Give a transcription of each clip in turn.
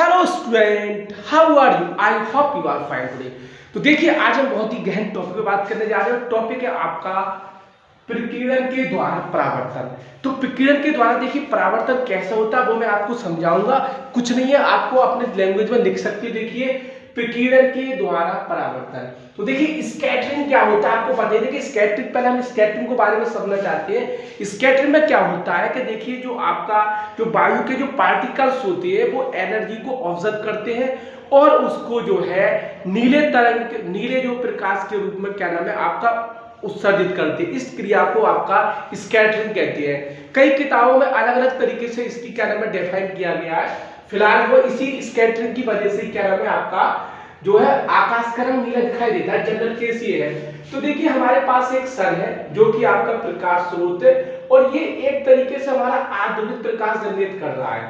Hello student, how are you? I hope you are fine today. तो देखिए, आज हम बहुत ही गहन टॉपिक पे बात करने जा रहे हैं। टॉपिक है आपका प्रकीर्णन के द्वारा परावर्तन। तो प्रकीर्णन के द्वारा देखिए परावर्तन कैसे होता है वो मैं आपको समझाऊंगा। कुछ नहीं है, आपको अपने लैंग्वेज में लिख सकते हैं। देखिए, प्रकीर्णन के द्वारा परावर्तन। तो देखिए स्कैटरिंग क्या होता है आपको पता है। देखिए स्कैटरिंग, पहले हम स्कैटरिंग के बारे में समझना चाहते हैं। स्कैटरिंग में क्या होता है कि देखिए जो आपका जो वायु के जो पार्टिकल्स होते हैं वो एनर्जी को ऑब्जर्व करते हैं और उसको जो है नीले तरंग, नीले जो प्रकाश के रूप में क्या नाम है आपका उत्सर्जित करते हैं। इस क्रिया को आपका स्कैटरिंग कहते हैं। कई किताबों में अलग अलग तरीके से इसकी क्या नाम है डिफाइन किया गया है। फिलहाल वो इसी स्कैटरिंग की वजह से क्या नाम है आपका जो है आकाश का रंग नीला दिखाई देता है। जनरल केस ये है। तो देखिए हमारे पास एक सन है जो कि आपका प्रकाश स्रोत है और ये एक तरीके से हमारा आध्रुवित प्रकाश जनरेट कर रहा है।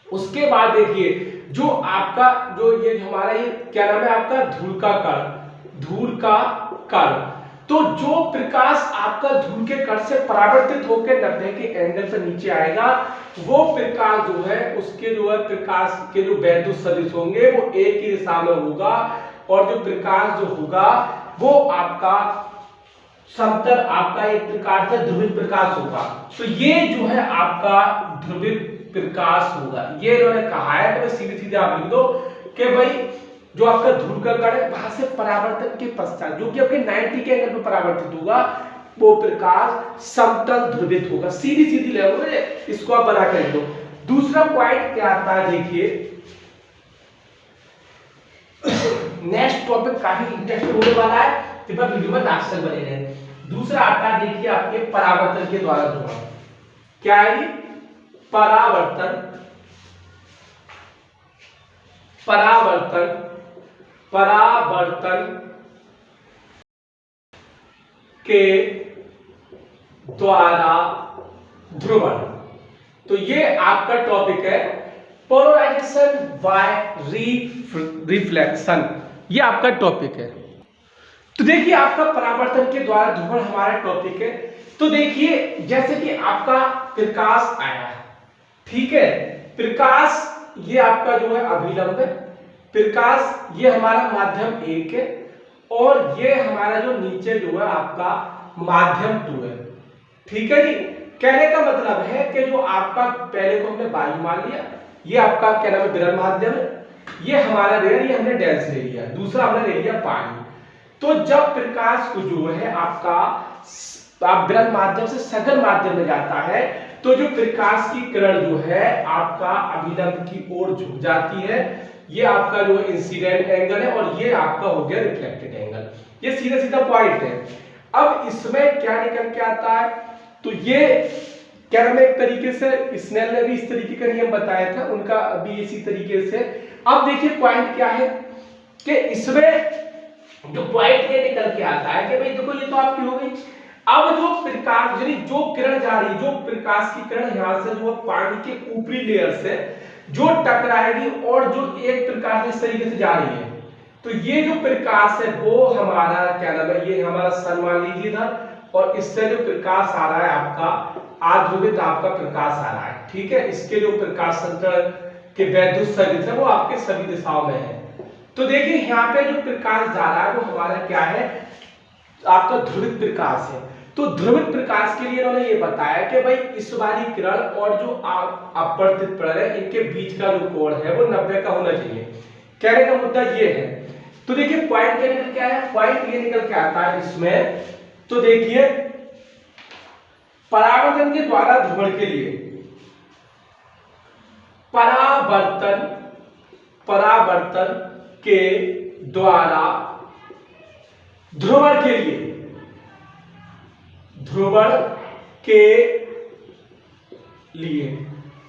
उसके बाद देखिए जो आपका जो ये हमारा ये क्या नाम है आपका धूल का कण। तो जो प्रकाश आपका धूल के कण से परावर्तित होकर 90 के एंगल से नीचे आएगा, वो प्रकाश जो है उसके जो है प्रकाश के जो वैद्युत सदिश होंगे वो एक ही दिशा में होगा और जो प्रकाश जो होगा वो आपका समतल आपका एक प्रकार से ध्रुवित प्रकाश होगा। तो ये जो है आपका ध्रुवित प्रकाश होगा। ये इन्होंने कहा है, तो सीधे सीधे आप लिख दो कि भाई जो आपका धूल का कण है वहां से परावर्तन के पश्चात जो कि आपके 90 के एंगल पर परावर्तित होगा वो प्रकाश समतल ध्रुवित होगा। सीधी सीधी लैंग्वेज है, इसको आप बना कर दो। दूसरा पॉइंट क्या आता है देखिए, नेक्स्ट टॉपिक काफी इंटरेस्टिंग होने वाला है, कृपया वीडियो में लास्ट तक बने रहें। दूसरा आता है देखिए आपके परावर्तन के द्वारा ध्रुवण। क्या है ये? परावर्तन के द्वारा ध्रुवण। तो ये आपका टॉपिक है पोलराइजेशन बाय रिफ्लेक्शन। ये आपका टॉपिक है। तो देखिए आपका परावर्तन के द्वारा ध्रुवण हमारा टॉपिक है। तो देखिए जैसे कि आपका प्रकाश आया, ठीक है, प्रकाश ये आपका जो है अभिलंब है, प्रकाश ये हमारा माध्यम 1 है और ये हमारा जो नीचे जो है आपका माध्यम 2 है। ठीक है जी। कहने का मतलब है कि जो आपका पहले को हमने वायु मान लिया, ये आपका क्या नाम है विरल माध्यम है, ये हमारा रेयर, ये हमने डेंस ले लिया, दूसरा हमने ले लिया पानी। तो जब प्रकाश को जो है आपका आप विरल माध्यम से सघन माध्यम में जाता है तो जो प्रकाश की किरण जो है आपका अभिलंब की ओर झुक जाती है। ये आपका जो इंसिडेंट एंगल है और ये आपका हो गया रिफ्लेक्टेड एंगल। ये सीधा सीधा पॉइंट है। अब इसमें क्या निकल के आता है, तो ये क्या नाम है एक तरीके से स्नेल ने भी इस तरीके का नियम बताया था, उनका अभी इसी तरीके से। अब देखिए पॉइंट क्या है कि इसमें जो पॉइंट ये निकल के आता है कि भाई देखो ये तो आपकी हो गई। अब जो प्रकाश यानी जो किरण जा रही, जो प्रकाश की किरण यहां से जो पानी के ऊपरी लेयर से जो टकराएगी और जो एक प्रकार से इस तरीके से जा रही है, तो ये जो प्रकाश है वो हमारा क्या नाम है, ये हमारा सन मान लीजिए इधर, और इससे जो प्रकाश आ रहा है आपका आध्रुवित आपका प्रकाश आ रहा है। ठीक है, इसके जो प्रकाश संचरण के वैद्युत सदिश है वो आपके सभी दिशाओं में है। तो देखिए यहाँ पे जो प्रकाश जा रहा है वो हमारा क्या है आपका ध्रुवित प्रकाश है। तो ध्रुवित प्रकाश के लिए उन्होंने ये बताया कि भाई इस वाली किरण और जो अपवर्तित किरण है इनके बीच का जो कोण है वो 90 का होना चाहिए। कहने का मुद्दा ये है। तो देखिए पॉइंट क्या निकल के आया, पॉइंट ये निकल के आता है इसमें। तो देखिए परावर्तन के द्वारा ध्रुवण के लिए परावर्तन के द्वारा ध्रुवण के लिए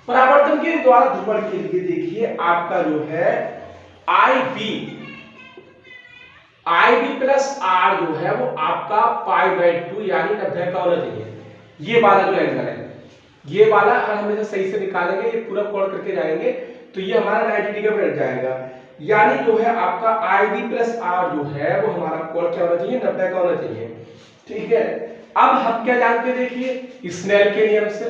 परावर्तन के द्वारा ध्रुवण के लिए देखिए आपका जो है IB प्लस R जो है वो आपका π/2 यानी 90 का होना चाहिए। ये वाला जो एंगल है, ये वाला अगर हम इसे सही से निकालेंगे, ये पूरा कोण करके जाएंगे तो ये हमारा 90 डिग्री में बैठ जाएगा। यानी जो है आपका IB प्लस R जो है वो हमारा कोण क्या होना चाहिए, 90 का होना चाहिए। ठीक है, अब हम क्या जानते हैं देखिए स्नेल के नियम से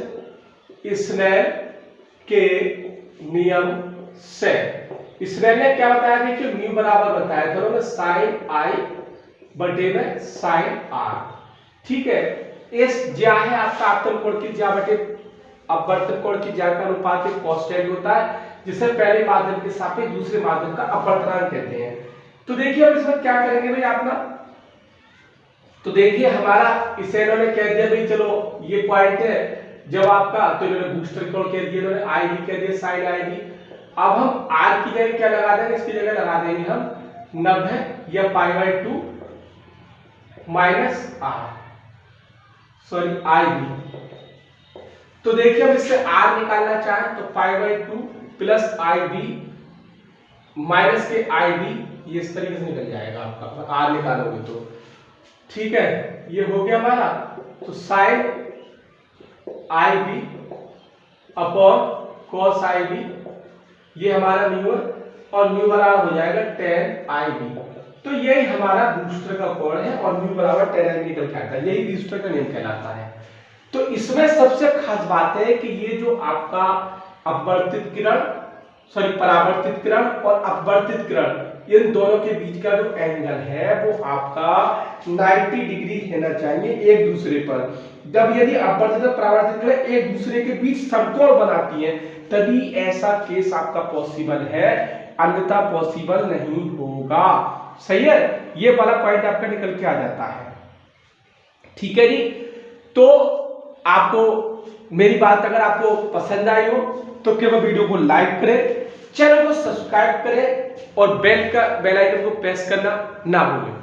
सेक। इसराइल ने क्या बताया, देखिए म्यू बराबर बताया था उन्होंने साइन आई बटे में साइन आर। ठीक है, एस ज्या है आपका आपतन कोण की ज्या बटे अपवर्तन कोण की ज्या का अनुपात एक कांस्टेंट होता है जिसे पहले माध्यम के सापेक्ष दूसरे माध्यम का अपवर्तनांक कहते हैं। तो देखिए अब इसमें क्या करेंगे भाई आप ना, तो देखिए हमारा इसे इन्होंने कह दिया भाई चलो ये पॉइंट है जब आपका, तो इन्होंने बूस्टर कोण कह दिया, इन्होंने आई भी कह दिया साइन आई भी। अब हम आर की जगह क्या लगा देंगे, इसकी जगह लगा देंगे हम 90 या π/2 माइनस आर, सॉरी आई भी। तो देखिए अब इससे आर निकालना चाहें तो π/2 प्लस आई बी माइनस के आई बी, ये इस तरीके से निकल जाएगा आपका आर निकालोगे तो। ठीक है, ये हो गया हमारा, तो साइन आई बी अपॉन कॉस आई बी, ये हमारा म्यू है और म्यू बराबर हो जाएगा tan आई बी। तो यही हमारा बूस्टर का कोण है और म्यू बराबर tan आई बी निकल के आता है, यही बूस्टर का नियम कहलाता है। तो इसमें सबसे खास बात है कि ये जो आपका अपवर्तित किरण, सॉरी परावर्तित किरण और अपवर्तित किरण, इन दोनों के बीच का जो एंगल है वो आपका 90 डिग्री होना चाहिए एक दूसरे पर। जब यदि अपवर्तित और परावर्तित किरण एक दूसरे के बीच समकोण बनाती हैं तभी ऐसा केस आपका पॉसिबल है, अन्यथा पॉसिबल नहीं होगा। सही है, ये वाला पॉइंट आपका निकल के आ जाता है। ठीक है जी, तो आपको मेरी बात अगर आपको पसंद आई हो तो केवल वीडियो को लाइक करें, चैनल को सब्सक्राइब करें और बेल आइकन को प्रेस करना ना भूलें।